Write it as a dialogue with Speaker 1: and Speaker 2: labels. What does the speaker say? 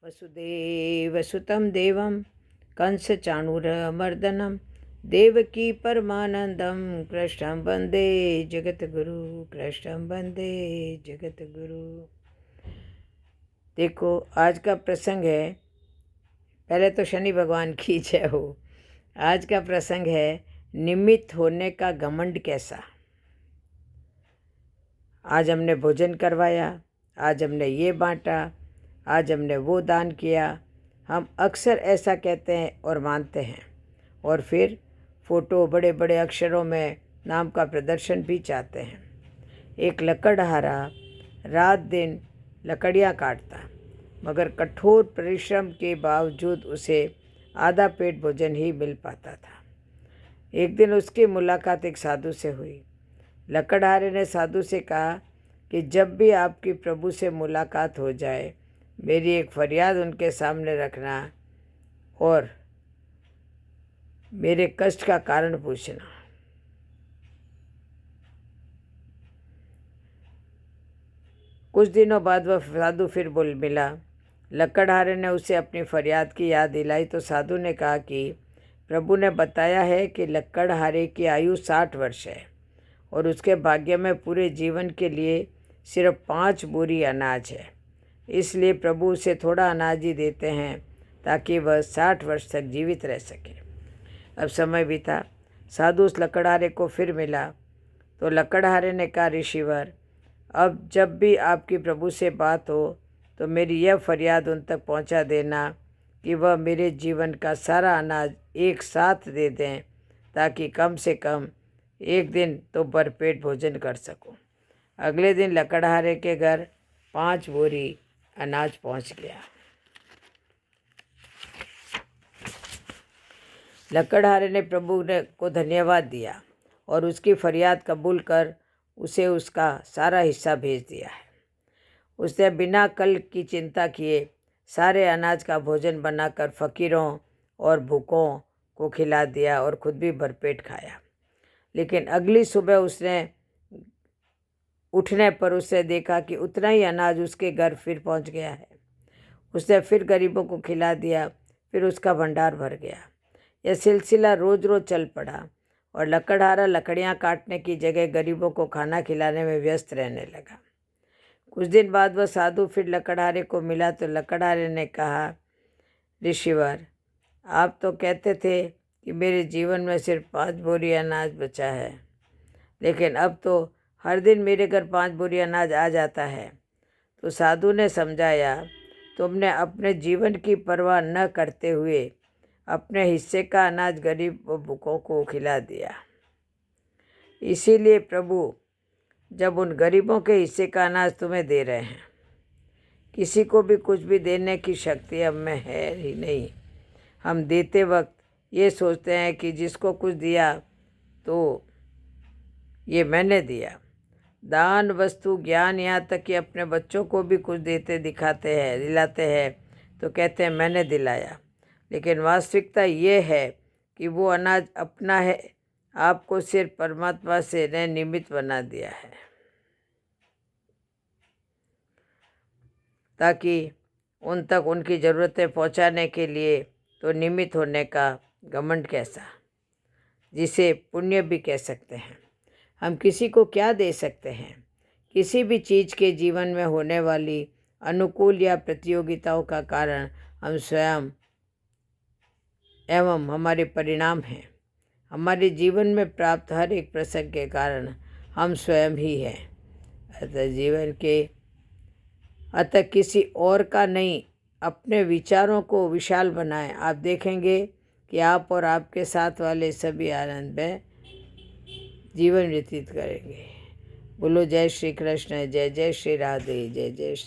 Speaker 1: वसुदेवसुतं देवं कंसचाणूरमर्दनं देवकी परमानंदम कृष्णं वंदे जगतगुरु। कृष्णं वंदे जगतगुरु। देखो, आज का प्रसंग है, पहले तो शनि भगवान की जय हो। आज का प्रसंग है निमित्त होने का घमंड कैसा। आज हमने भोजन करवाया, आज हमने ये बांटा, आज हमने वो दान किया। हम अक्सर ऐसा कहते हैं और मानते हैं, और फिर फ़ोटो बड़े बड़े अक्षरों में नाम का प्रदर्शन भी चाहते हैं। एक लकड़हारा रात दिन लकड़ियाँ काटता, मगर कठोर परिश्रम के बावजूद उसे आधा पेट भोजन ही मिल पाता था। एक दिन उसकी मुलाकात एक साधु से हुई। लकड़हारे ने साधु से कहा कि जब भी आपकी प्रभु से मुलाकात हो जाए, मेरी एक फरियाद उनके सामने रखना और मेरे कष्ट का कारण पूछना। कुछ दिनों बाद वह साधु फिर बोल मिला। लकड़हारे ने उसे अपनी फरियाद की याद दिलाई तो साधु ने कहा कि प्रभु ने बताया है कि लकड़हारे की आयु 60 वर्ष है और उसके भाग्य में पूरे जीवन के लिए सिर्फ 5 बोरी अनाज है। इसलिए प्रभु उसे थोड़ा अनाज ही देते हैं ताकि वह 60 वर्ष तक जीवित रह सके। अब समय बीता, साधु उस लकड़हारे को फिर मिला तो लकड़हारे ने कहा, ऋषिवर, अब जब भी आपकी प्रभु से बात हो तो मेरी यह फरियाद उन तक पहुंचा देना कि वह मेरे जीवन का सारा अनाज एक साथ दे दें ताकि कम से कम एक दिन तो भरपेट भोजन कर सकूं। अगले दिन लकड़हारे के घर 5 बोरी अनाज पहुंच गया। लकड़हारे ने प्रभु को धन्यवाद दिया और उसकी फरियाद कबूल कर उसे उसका सारा हिस्सा भेज दिया है। उसने बिना कल की चिंता किए सारे अनाज का भोजन बनाकर फकीरों और भूखों को खिला दिया और खुद भी भरपेट खाया। लेकिन अगली सुबह उसने उठने पर उसने देखा कि उतना ही अनाज उसके घर फिर पहुंच गया है। उसने फिर गरीबों को खिला दिया, फिर उसका भंडार भर गया। यह सिलसिला रोज रोज चल पड़ा और लकड़हारा लकड़ियाँ काटने की जगह गरीबों को खाना खिलाने में व्यस्त रहने लगा। कुछ दिन बाद वह साधु फिर लकड़हारे को मिला तो लकड़हारे ने कहा, ऋषिवर, आप तो कहते थे कि मेरे जीवन में सिर्फ 5 बोरी अनाज बचा है, लेकिन अब तो हर दिन मेरे घर 5 बोरी अनाज आ जाता है। तो साधु ने समझाया, तुमने अपने जीवन की परवाह न करते हुए अपने हिस्से का अनाज गरीब व भूखों को खिला दिया। इसीलिए प्रभु जब उन गरीबों के हिस्से का अनाज तुम्हें दे रहे हैं, किसी को भी कुछ भी देने की शक्ति अब में है ही नहीं। हम देते वक्त ये सोचते हैं कि जिसको कुछ दिया तो ये मैंने दिया। दान, वस्तु, ज्ञान, यहाँ तक कि अपने बच्चों को भी कुछ देते दिलाते हैं तो कहते हैं मैंने दिलाया। लेकिन वास्तविकता ये है कि वो अनाज अपना है, आपको सिर्फ परमात्मा से ने निमित्त बना दिया है ताकि उन तक उनकी ज़रूरतें पहुंचाने के लिए। तो निमित्त होने का घमंड कैसा, जिसे पुण्य भी कह सकते हैं। हम किसी को क्या दे सकते हैं? किसी भी चीज़ के जीवन में होने वाली अनुकूल या प्रतियोगिताओं का कारण हम स्वयं एवं हमारे परिणाम हैं। हमारे जीवन में प्राप्त हर एक प्रसंग के कारण हम स्वयं ही हैं। अतः किसी और का नहीं, अपने विचारों को विशाल बनाएं। आप देखेंगे कि आप और आपके साथ वाले सभी आनंद में जीवन व्यतीत करेंगे। बोलो जय श्री कृष्ण, जय जय श्री राधे, जय जय श्री।